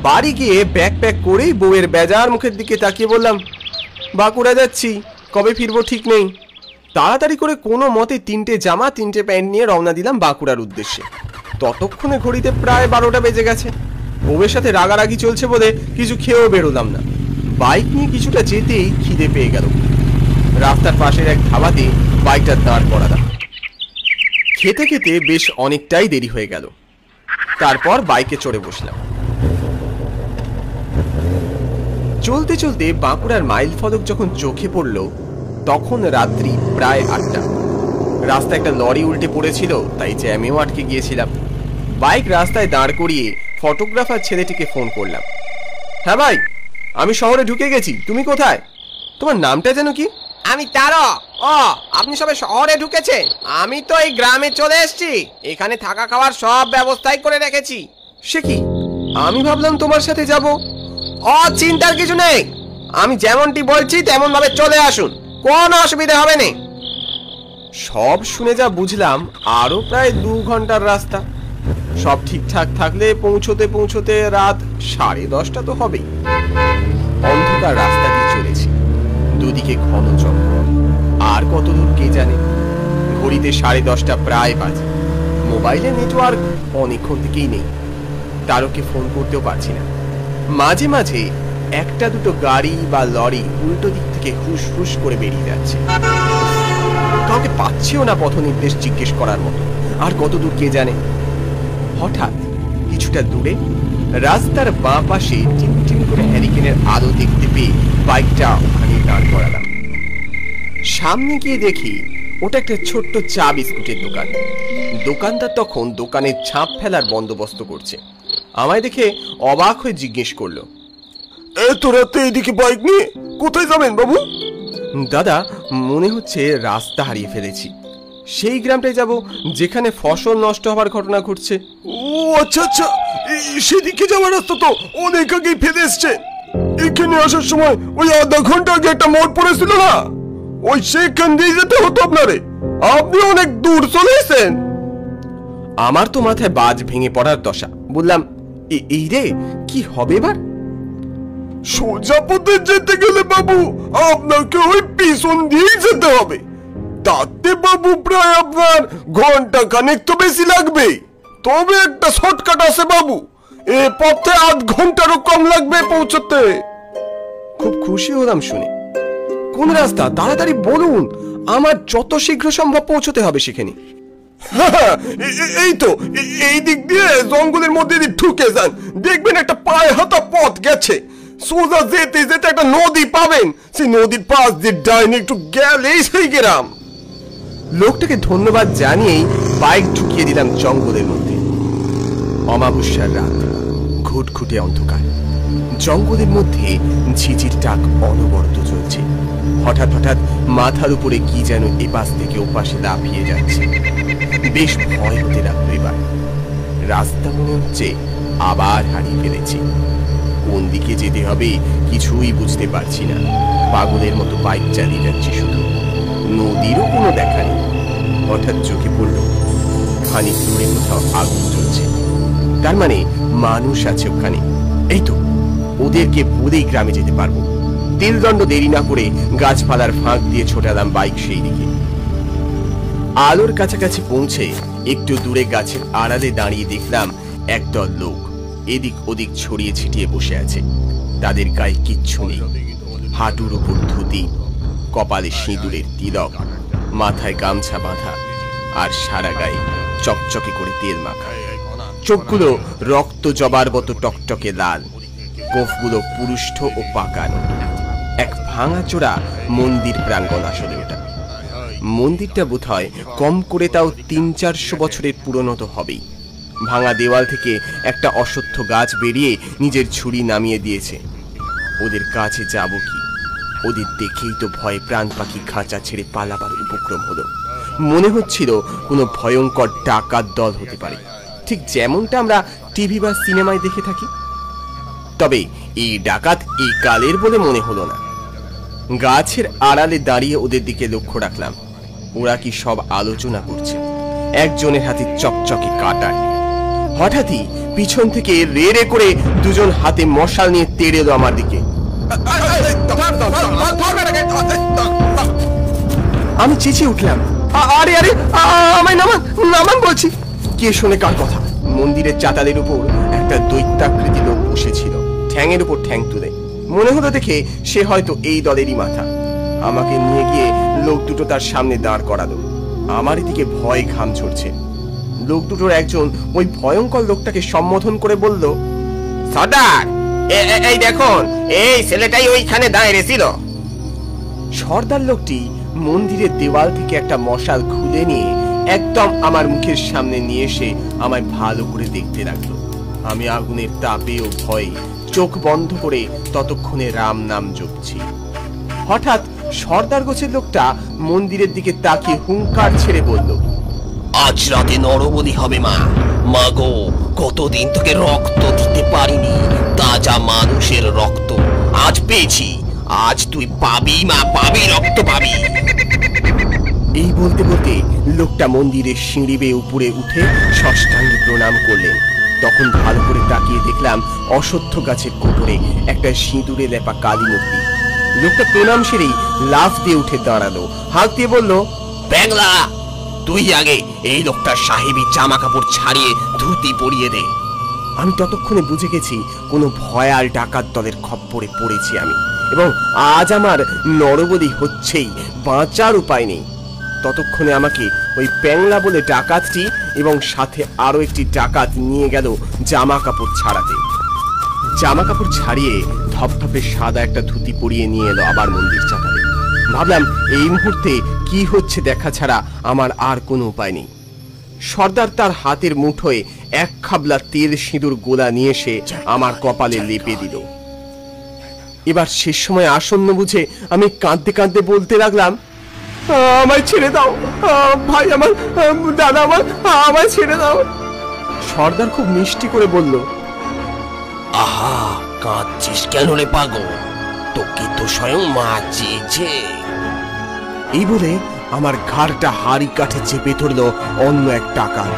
বাড়ি গিয়ে bag pack করেই বউয়ের বেজার মুখের দিকে তাকিয়ে বললাম, বাঁকুড়া যাচ্ছি, কবে ফিরবো ঠিক নেই। তাড়াতাড়ি করে কোনো মতে 3টে জামা 3টে প্যান্ট নিয়ে রওনা দিলাম বাঁকুড়ার উদ্দেশ্যে। ততক্ষণে ঘড়িতে প্রায় 12টা বেজে গেছে। বউয়ের সাথে রাগারাগি চলছে বলে কিছু খেয়েও বেরোলাম না। বাইক নিয়ে কিছুটা যেতেই খিদে পেয়ে গেল। রাস্তার পাশের এক ধাবাতে বাইকটা দাঁড় করালাম। খেতে খেতে বেশ অনেকটাই দেরি হয়ে গেল। তারপর বাইকে চড়ে বসলাম। চলতে চলতে বাঁকুড়ার মাইল ফলক যখন চোখে পড়ল তখন রাত্রি প্রায় 8টা। রাস্তায় একটা লরি উল্টে পড়েছিল, তাই জ্যামেও আটকে গিয়েছিলাম। বাইক রাস্তায় দাঁড় করিয়ে ফটোগ্রাফার ছেলেটিকে ফোন করলাম। হ্যাঁ ভাই, আমি শহরে ঢুকে গেছি, তুমি কোথায়? তোমার নামটা যেন কি? আমি তারক। ও, আপনি সবাই শহরে ঢুকেছেন? আমি তো এই গ্রামে চলে এসেছি। এখানে থাকা খাওয়ার সব ব্যবস্থাই করে রেখেছি। সে কি, আমি ভাবলাম তোমার সাথে যাব। ও, চিন্তার কিছু নেই, আমি যেমনটি বলছি তেমন ভাবে চলে আসুন, কোনো অসুবিধা হবে না। সব শুনে যা বুঝলাম আরো প্রায় 2 ঘন্টার রাস্তা। সব ঠিকঠাক থাকলে পৌঁছতে পৌঁছতে রাত 10:30টা তো হবেই। অন্ধকার রাস্তা দিয়ে চলেছি, দুদিকে ঘন জঙ্গল। আর কত দূর কে জানে। ঘড়িতে 10:30টা প্রায় বাজে। মোবাইলে নেটওয়ার্ক অনেকক্ষণ থেকেই নেই। তারকে ফোন করতেও পারছি না। মাঝে মাঝে একটা দুটো গাড়ি বা লরি উল্টো দিক থেকে হুস হুস করে বেরিয়ে যাচ্ছে। কাউকে পাচ্ছিও না পথ নির্দেশ জিজ্ঞেস করার মতো। আর কত দূর কে জানে। হঠাৎ কিছুটা দূরে রাস্তার বাঁ পাশে টিমটিম করে হ্যারিকেনের আলো দেখতে পেয়ে বাইকটা ওখানে দাঁড় করালাম। সামনে গিয়ে দেখি ওটা একটা ছোট্ট চা বিস্কুটের দোকান। দোকানদার তখন দোকানের ছাপ ফেলার বন্দোবস্ত করছে। আমায় দেখে অবাক হয়ে জিজ্ঞেস করলো, এত রাতে এদিকে বাইক নিয়ে কোথায় যাবেন বাবু? দাদা, মনে হচ্ছে রাস্তা হারিয়ে ফেলেছি। সেই গ্রামটায় যাব যেখানে ফসল নষ্ট হওয়ার ঘটনা ঘটছে। ও আচ্ছা আচ্ছা, সেদিকে যাওয়ার রাস্তা তো অনেক আগেই ফেলে এসছে। এখানে আসার সময় ওই আধা ঘন্টা আগে একটা মোড় পড়েছিল না, ওই সেখান দিয়ে যেতে হতো আপনারে। আপনি অনেক দূর চলে এসেছেন। আমার তো মাথায় বাজ ভেঙে পড়ার দশা। বললাম, এই রে, কি হবে এবার? সোজা পথে যেতে গেলে বাবু আপনাকে ওই পিছন দিয়ে যেতে হবে। তাতে বাবু প্রায় আপনার ঘন্টা খানেক তো বেশি লাগবে। তবে একটা শর্টকাট আছে বাবু, এ পথে আধ ঘন্টারও কম লাগবে পৌঁছতে। খুব খুশি হলাম শুনে। কোন রাস্তা তাড়াতাড়ি বলুন, আমার যত শীঘ্র সম্ভব পৌঁছতে হবে সেখানে। এই তো এই দিক দিয়ে জঙ্গলের মধ্যে দিয়ে ঢুকে যান, দেখবেন একটা পায়ে হাঁটা পথ গেছে। সোজা যেতে যেতে একটা নদী পাবেন, সেই নদীর পাশ দিয়ে ডাইনে একটু গেলেই সেই গ্রাম। লোকটাকে ধন্যবাদ জানিয়েই বাইক ঢুকিয়ে দিলাম জঙ্গলের মধ্যে। অমাবস্যার রাত, ঘুটঘুটে অন্ধকার। জঙ্গলের মধ্যে ঝিঝির ডাক অনবরত চলছে। হঠাৎ হঠাৎ মাথার উপরে কি যেন এপাশ থেকে ওপাশে লাফিয়ে যাচ্ছে। বেশ ভয় হতে লাগলো এবার। রাস্তা মনে হচ্ছে আবার হারিয়ে ফেলেছি। কোন দিকে যেতে হবে কিছুই বুঝতে পারছি না। পাগলের মতো বাইক চালিয়ে যাচ্ছি শুধু। নদীরও কোনো দেখা নেই। হঠাৎ চোখে পড়ল খানিক দূরে কোথাও আগুন জ্বলছে। তার মানে মানুষ আছে ওখানে। এই তো, ওদেরকে বলেই গ্রামে যেতে পারবো। তিলদণ্ড দেরি না করে গাছপালার ফাঁক দিয়ে ছোটালাম বাইক সেই দিকে। আলোর কাছাকাছি পৌঁছে একটু দূরে গাছের আড়ালে দাঁড়িয়ে দেখলাম একদল লোক এদিক ওদিক ছড়িয়ে ছিটিয়ে বসে আছে। তাদের গায়ে কিচ্ছু নেই। হাঁটুর উপর ধুতি, কপালে সিঁদুরের তিলক, মাথায় গামছা বাঁধা, আর সারা গায়ে চকচকে করে তেল মাখা। চোখগুলো রক্ত জবার মতো টকটকে লাল, গোফগুলো পুরুষ্ঠ ও পাকানো। এক ভাঙাচোরা মন্দির প্রাঙ্গণ আসলে ওটা। মন্দিরটা বোধহয় কম করে তাও 300-400 বছরের পুরনো তো হবেই। ভাঙা দেওয়াল থেকে একটা অশ্বত্থ গাছ বেরিয়ে নিজের ছুরি নামিয়ে দিয়েছে। ওদের কাছে যাব কি? ওদের দেখেই তো ভয়ে প্রাণ পাখি খাঁচা ছেড়ে পালাবার উপক্রম হলো। মনে হচ্ছিল কোনো ভয়ঙ্কর ডাকাত দল হতে পারে, ঠিক যেমনটা আমরা টিভি বা সিনেমায় দেখে থাকি। তবে এই ডাকাত এই কালের বলে মনে হলো না। গাছের আড়ালে দাঁড়িয়ে ওদের দিকে লক্ষ্য রাখলাম। ওরা কি সব আলোচনা করছে। একজনের হাতে চকচকে কাটার, হঠাৎই পিছন থেকে রে রে করে দুজন হাতে মশাল নিয়ে তেড়ে এলো আমার দিকে। আমি চেঁচিয়ে উঠলাম, আরে আরে আমায় নামান নামান বলছি। কে শোনে কার কথা? মন্দিরের চাতালের উপর একটা দৈত্যাকৃতি লোক বসেছিল, ঠ্যাঙের উপর ঠ্যাং তুলে। মনে হলো দেখে সে হয়তো এই দলেরই মাথা। আমাকে নিয়ে গিয়ে লোক দুটো তার সামনে দাঁড় করালো। আমার এদিকে ভয় ঘাম ঝরছে। লোক দুটোর একজন ওই ভয়ঙ্কর লোকটাকে সম্বোধন করে বলল, সর্দার, এই দেখুন, এই ছেলেটাই ওইখানে দাঁড়িয়ে ছিল। সর্দার লোকটি মন্দিরের দেওয়াল থেকে একটা মশাল খুলে নিয়ে একদম আমার মুখের সামনে নিয়ে এসে আমায় ভালো করে দেখতে লাগলো। আমি আগুনের তাপে ও ভয়ে চোখ বন্ধ করে ততক্ষণে রাম নাম জপছি। হঠাৎ সর্দার গোছের লোকটা মন্দিরের দিকে তাকিয়ে হুঙ্কার ছেড়ে বলল, আজ রাতে নরবলি হবে মা। মা গো, কতদিন তোকে রক্ত দিতে পারিনি, তাজা মানুষের রক্ত আজ পেয়েছি। আজ তুই পাবি মা, পাবি, রক্ত পাবি। এই বলতে বলতে লোকটা মন্দিরের সিঁড়ি বেয়ে উপরে উঠে ষষ্ঠাঙ্গে প্রণাম করলেন। তখন ভালো করে তাকিয়ে দেখলাম অশ্বত্থ গাছের কোপরে একটা সিঁদুরে লেপা কালী মূর্তি। লোকটা প্রণাম সেরেই লাফ দিয়ে উঠে দাঁড়ালো, হাত দিয়ে বলল, ব্যাংলা, তুই আগে এই লোকটার সাহেবী জামা কাপড় ছাড়িয়ে ধুতি পরিয়ে দে। আমি ততক্ষণে বুঝে গেছি কোনো ভয়াল ডাকাত দলের খপ্পরে পড়েছি আমি, এবং আজ আমার নরবলি হচ্ছেই, বাঁচার উপায় নেই। ততক্ষণে আমাকে ওই প্যাংলা বলে ডাকাতটি এবং সাথে আরো একটি ডাকাত নিয়ে গেল জামা কাপড় ছাড়াতে। জামা কাপড় ছাড়িয়ে ধপধপে সাদা একটা ধুতি পরিয়ে নিয়ে এলো আবার মন্দির চাতালে। ভাবলাম এই মুহূর্তে কি হচ্ছে দেখা ছাড়া আমার আর কোনো উপায় নেই। সর্দার তার হাতের মুঠোয় এক খাবলা তেল সিঁদুর গোলা নিয়ে এসে আমার কপালে লেপে দিল। এবার শেষ সময় আসন্ন বুঝে আমি কাঁদতে কাঁদতে বলতে লাগলাম, আমায় ছেড়ে দাও ভাই, আমার দাদা, আমায় ছেড়ে দাও। সর্দার খুব মিষ্টি করে বলল, আহা, কাঁদছিস কেন রে পাগল? তোকে তো স্বয়ং মা চেয়েছে। এই বলে আমার ঘাড়টা হাড়ি কাঠে চেপে ধরলো অন্য এক ডাকাত।